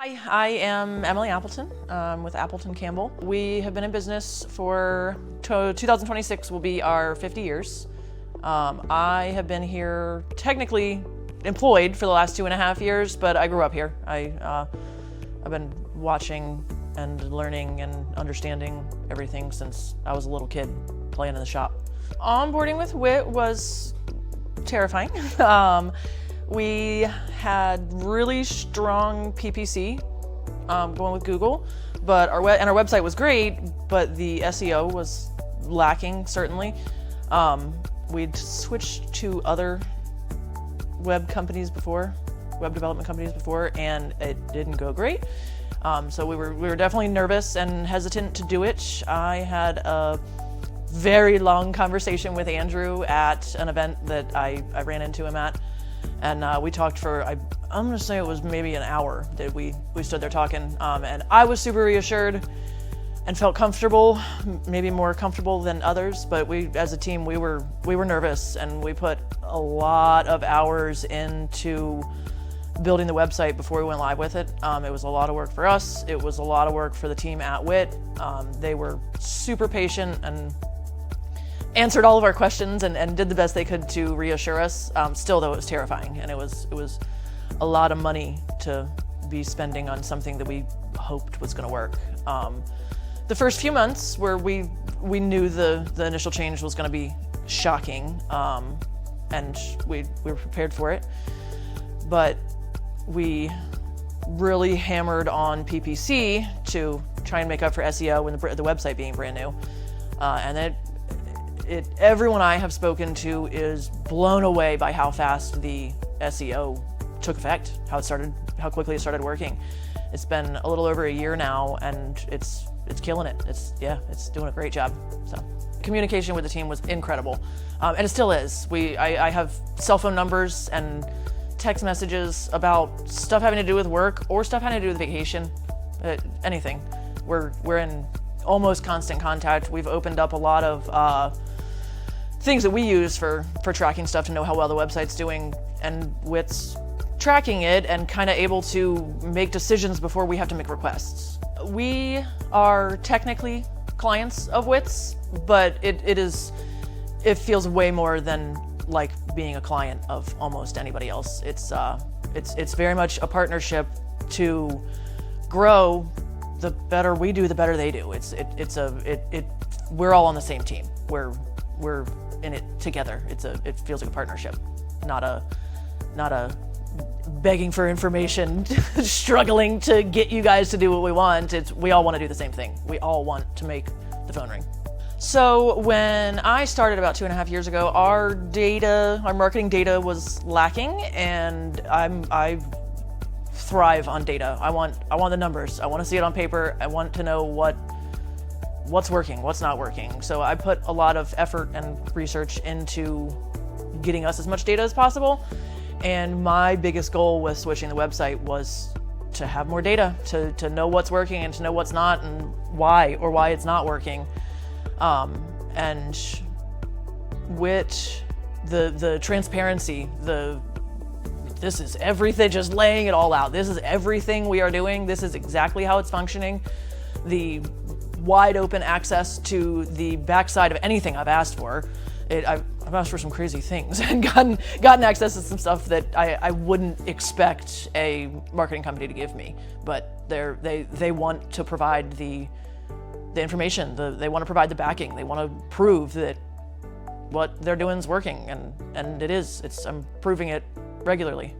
Hi, I am Emily Appleton with Appleton Campbell. We have been in business for 2026 will be our 50 years. I have been here technically employed for the last 2.5 years, but I grew up here. I've been watching and learning and understanding everything since I was a little kid playing in the shop. Onboarding with WIT was terrifying. We had really strong PPC going with Google, but our website was great, but the SEO was lacking, certainly. We'd switched to other web development companies before, and it didn't go great. So we were definitely nervous and hesitant to do it. I had a very long conversation with Andrew at an event that I ran into him at. And we talked for, I'm gonna say it was maybe an hour that we stood there talking. And I was super reassured and felt comfortable, maybe more comfortable than others, but as a team, we were nervous, and we put a lot of hours into building the website before we went live with it. It was a lot of work for us. It was a lot of work for the team at WIT. They were super patient and answered all of our questions and did the best they could to reassure us. Still, though, it was terrifying, and it was a lot of money to be spending on something that we hoped was going to work. The first few months where we knew the initial change was going to be shocking, and we were prepared for it, but we really hammered on PPC to try and make up for SEO and the website being brand new, and everyone I have spoken to is blown away by how fast the SEO took effect, how quickly it started working. It's been a little over a year now, and it's killing it. It's doing a great job. So communication with the team was incredible, and it still is. I have cell phone numbers and text messages about stuff having to do with work or stuff having to do with vacation, anything. We're in almost constant contact. We've opened up a lot of things that we use for tracking stuff to know how well the website's doing, and WIT's tracking it and kind of able to make decisions before we have to make requests. We are technically clients of WIT's, but it feels way more than like being a client of almost anybody else. It's very much a partnership to grow. The better we do, the better they do. We're all on the same team. We're in it together. It feels like a partnership, not a begging for information, struggling to get you guys to do what we want. We all want to do the same thing. We all want to make the phone ring. So when I started about 2.5 years ago, our marketing data was lacking, and I thrive on data. I want the numbers. I want to see it on paper. I want to know what's working, what's not working. So I put a lot of effort and research into getting us as much data as possible. And my biggest goal with switching the website was to have more data, to know what's working and to know what's not, and why it's not working. And with the transparency, this is everything, just laying it all out. This is everything we are doing. This is exactly how it's functioning. The wide open access to the backside of anything I've asked for. I've asked for some crazy things and gotten access to some stuff that I wouldn't expect a marketing company to give me. But they want to provide the information. They want to provide the backing. They want to prove that what they're doing is working, and it is. I'm proving it regularly.